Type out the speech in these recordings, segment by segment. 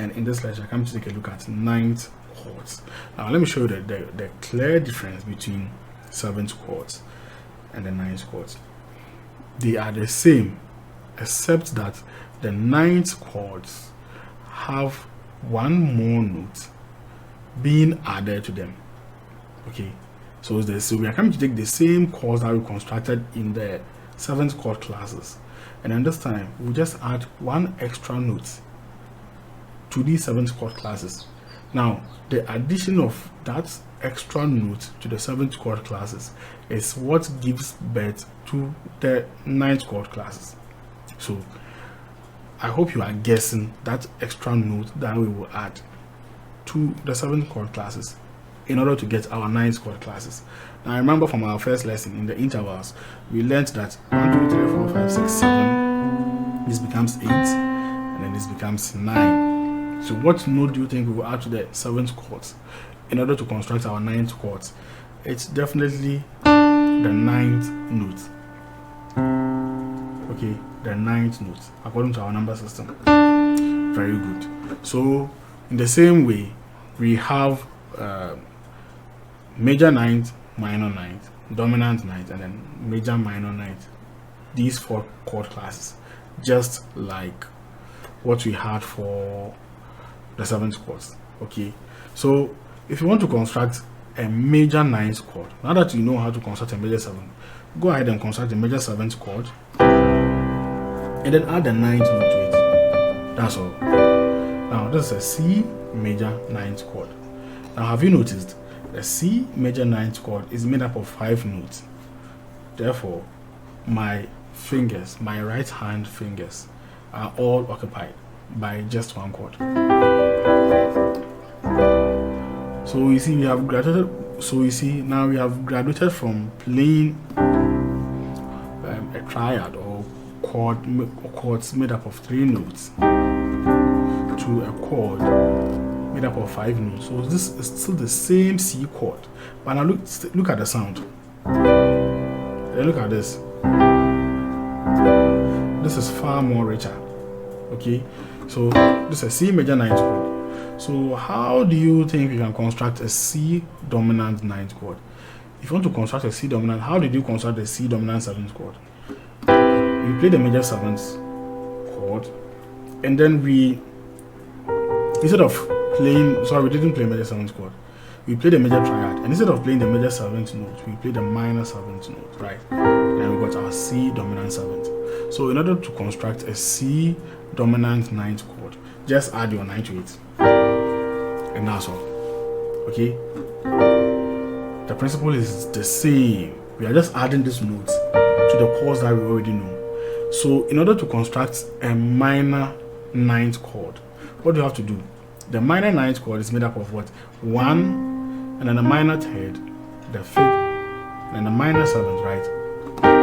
and in this lecture, I'm going to take a look at ninth chords. Now, let me show you the clear difference between seventh chords and the ninth chords. They are the same, except that the ninth chords have one more note being added to them. Okay, so we are coming to take the same chords that we constructed in the seventh chord classes, and then this time we'll just add one extra note to these seventh chord classes. Now, the addition of that extra note to the seventh chord classes is what gives birth to the ninth chord classes. So I hope you are guessing that extra note that we will add to the seventh chord classes in order to get our ninth chord classes. Now, remember from our first lesson in the intervals, we learned that 1, 2, 3, 4, 5, 6, 7, this becomes 8, and then this becomes 9. So what note do you think we will add to the seventh chords in order to construct our ninth chords? It's definitely the ninth note. Okay, the ninth note according to our number system. Very good. So in the same way, we have major ninth, minor ninth, dominant ninth, and then major minor ninth. These 4 chord classes, just like what we had for the seventh chords. Okay, so if you want to construct a major ninth chord, now that you know how to construct a major 7, go ahead and construct a major seventh chord and then add the ninth note to it. That's all. Now this is a C major ninth chord. Now, have you noticed the C major ninth chord is made up of 5 notes? Therefore, my fingers, my right hand fingers, are all occupied by just 1 chord. So you see, we have graduated. So you see, now we have graduated from playing a triad or chords made up of 3 notes to a chord made up of 5 notes. So this is still the same C chord, but now look at the sound. Then look at this. This is far more richer. Okay, so this is a C major ninth chord. So how do you think you can construct a C dominant ninth chord? If you want to construct a C dominant, how did you construct a C dominant seventh chord? We play the major seventh chord, and then we didn't play major seventh chord. We played the major triad, and instead of playing the major seventh note, we played the minor seventh note, right? And we got our C dominant seventh. So in order to construct a C dominant ninth chord, just add your 9 to it, and that's all. Okay, the principle is the same. We are just adding these notes to the chords that we already know. So in order to construct a minor ninth chord, what do you have to do? The minor ninth chord is made up of what? 1, and then a minor third, the 5th, and then a minor 7th, right?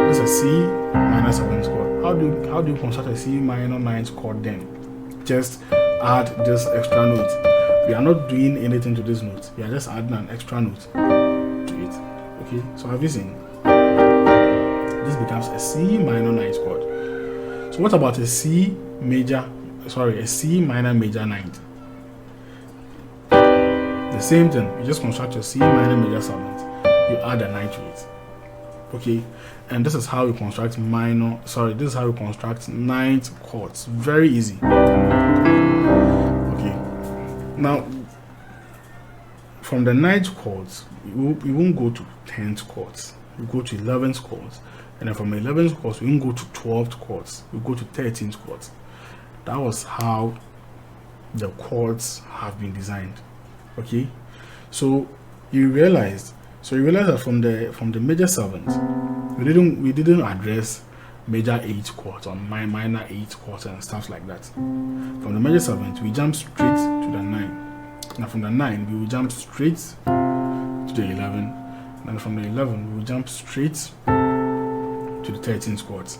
This is a C minor 7th chord. How do you construct a C minor ninth chord then? Just add this extra note. We are not doing anything to this note. We are just adding an extra note to it. Okay, so have you seen? This becomes a C minor ninth chord. So what about a C minor major ninth? The same thing. You just construct your C minor major 7th. You add a 9 to it. Okay, and this is how we construct this is how we construct ninth chords. Very easy. Okay, now from the ninth chords, we won't go to 10th chords. We go to 11th chords, and then from 11th chords, we won't go to 12th chords. We go to 13th chords. That was how the chords have been designed. Okay, so you realize that from the major 7th, we didn't address major 8th chords or minor 8th chords and stuff like that. From the major 7th, we jump straight to the 9. Now from the 9, we will jump straight to the 11, and from the 11, we will jump straight to the 13th chords.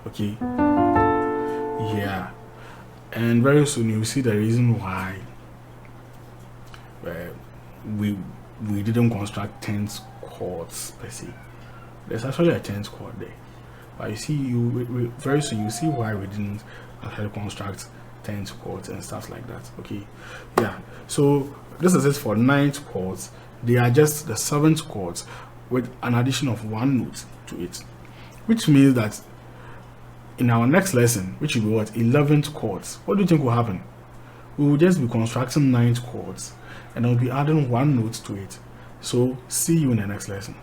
Okay, yeah, and very soon you will see the reason why we didn't construct 10th chords per se. There's actually a 10th chord there, but you see, very soon you see why we didn't actually construct 10th chords and stuff like that. Okay, yeah. So this is it for ninth chords. They are just the 7th chords with an addition of 1 note to it, which means that in our next lesson, which will be what, 11th chords, what do you think will happen? We will just be constructing ninth chords and I'll be adding 1 note to it. So see you in the next lesson.